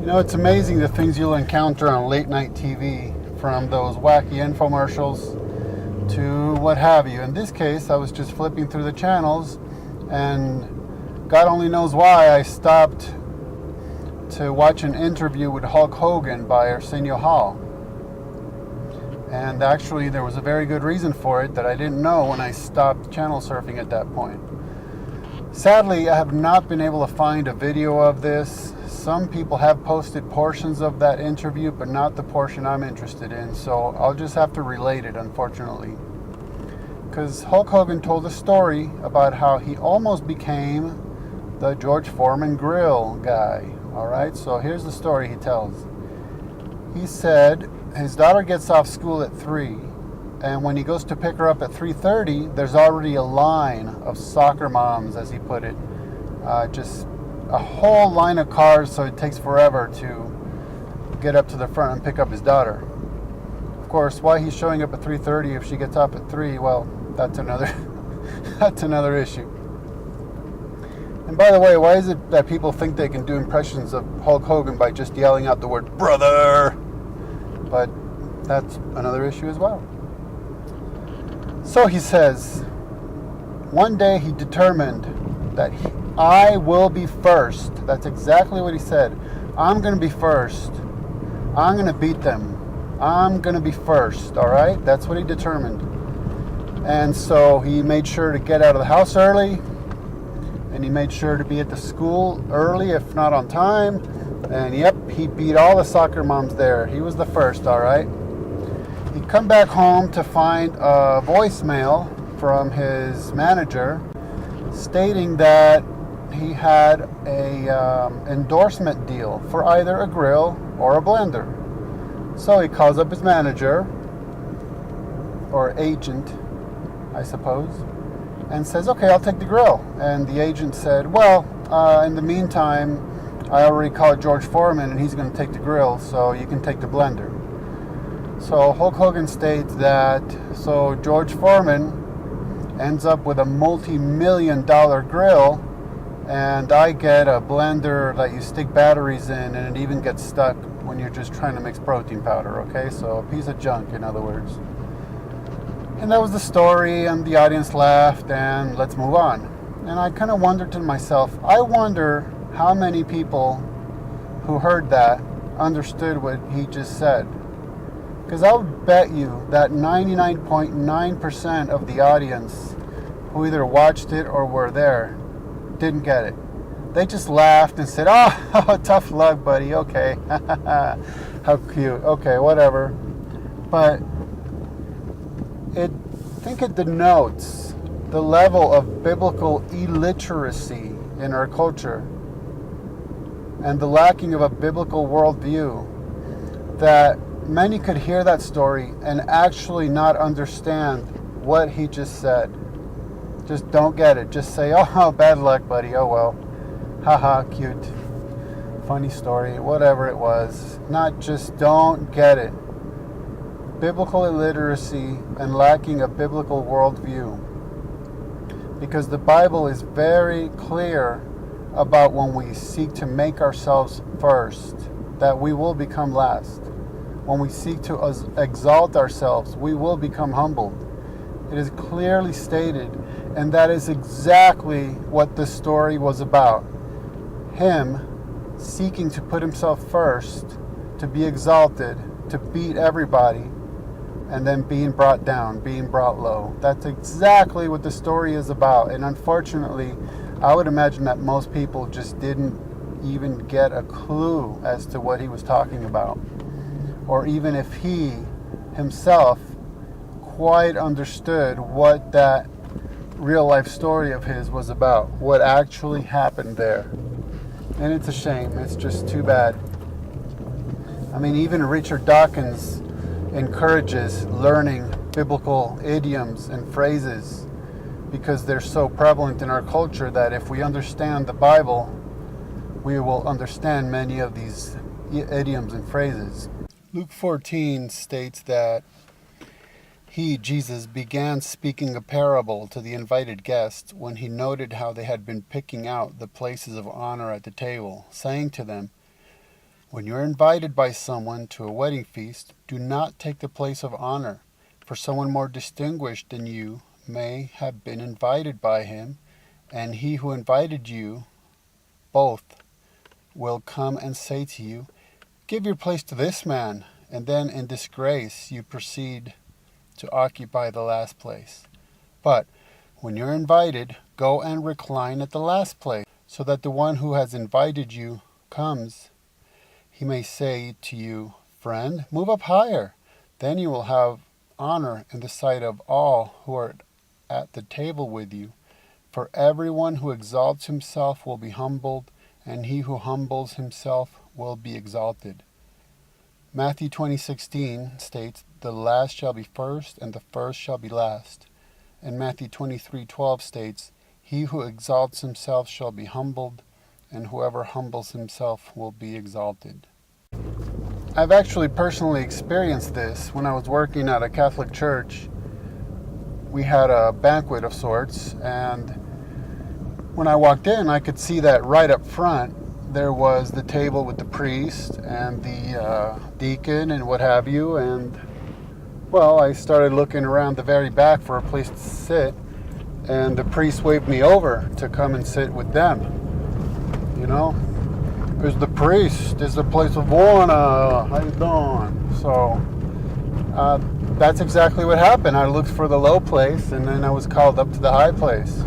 You know, it's amazing the things you'll encounter on late night TV, from those wacky infomercials to what have you. In this case, I was just flipping through the channels, and God only knows why I stopped to watch an interview with Hulk Hogan by Arsenio. And actually, there was a very good reason for it that I didn't know when I stopped channel surfing at that point. Sadly, I have not been able to find a video of this. Some people have posted portions of that interview, but not the portion I'm interested in, so I'll just have to relate it, unfortunately. Because Hulk Hogan told a story about how he almost became the George Foreman grill guy. Alright, so here's the story he tells. He said his daughter gets off school at 3, and when he goes to pick her up at 3:30, there's already a line of soccer moms, as he put it. Just a whole line of cars, so it takes forever to get up to the front and pick up his daughter. Of course, why he's showing up at 3:30 if she gets up at 3, well, that's another that's another issue. And by the way, why is it that people think they can do impressions of Hulk Hogan by just yelling out the word brother? But that's another issue as well. So he says, one day he determined that I will be first. That's exactly what he said. I'm going to be first. I'm going to beat them. I'm going to be first, all right? That's what he determined. And so he made sure to get out of the house early, and he made sure to be at the school early, if not on time. And yep, he beat all the soccer moms there. He was the first, all right? He'd come back home to find a voicemail from his manager stating that he had a endorsement deal for either a grill or a blender. So he calls up his manager, or agent, I suppose, and says, okay, I'll take the grill. And the agent said, well, in the meantime, I already called George Foreman and he's going to take the grill, so you can take the blender. So Hulk Hogan states that, so George Foreman ends up with a multi-million-dollar grill, and I get a blender that you stick batteries in, and it even gets stuck when you're just trying to mix protein powder, okay? So a piece of junk, in other words. And that was the story, and the audience laughed, and let's move on. And I kind of wondered to myself, I wonder how many people who heard that understood what he just said. Because I would bet you that 99.9% of the audience who either watched it or were there didn't get it. They just laughed and said, oh, tough luck, buddy, okay. How cute, okay, whatever. But I think it denotes the level of biblical illiteracy in our culture and the lacking of a biblical worldview, that many could hear that story and actually not understand what he just said. Just don't get it. Just say, oh, bad luck, buddy. Oh, well. Haha, cute. Funny story. Whatever it was. Not just don't get it. Biblical illiteracy and lacking a biblical worldview. Because the Bible is very clear about when we seek to make ourselves first, that we will become last. When we seek to exalt ourselves, we will become humbled. It is clearly stated, and that is exactly what this story was about. Him seeking to put himself first, to be exalted, to beat everybody, and then being brought down, being brought low. That's exactly what the story is about. And unfortunately, I would imagine that most people just didn't even get a clue as to what he was talking about. Or even if he himself quite understood what that real life story of his was about, what actually happened there. And it's a shame. It's just too bad. I mean, even Richard Dawkins encourages learning biblical idioms and phrases because they're so prevalent in our culture that if we understand the Bible, we will understand many of these idioms and phrases. Luke 14 states that he, Jesus, began speaking a parable to the invited guests when he noted how they had been picking out the places of honor at the table, saying to them, When you are invited by someone to a wedding feast, do not take the place of honor, for someone more distinguished than you may have been invited by him, and he who invited you both will come and say to you, "Give your place to this man," and then in disgrace you proceed to occupy the last place. But when you're invited, go and recline at the last place, so that the one who has invited you comes. He may say to you, "Friend, move up higher." Then you will have honor in the sight of all who are at the table with you. For everyone who exalts himself will be humbled, and he who humbles himself will be exalted. Matthew 20:16 states, "The last shall be first, and the first shall be last." And Matthew 23:12 states, "He who exalts himself shall be humbled, and whoever humbles himself will be exalted." I've actually personally experienced this when I was working at a Catholic church. We had a banquet of sorts, and when I walked in, I could see that right up front there was the table with the priest and the deacon and what have you, and well, I started looking around the very back for a place to sit, and the priest waved me over to come and sit with them. You know, there's the priest, there's the place of honor, how you doing? So that's exactly what happened. I looked for the low place, and then I was called up to the high place.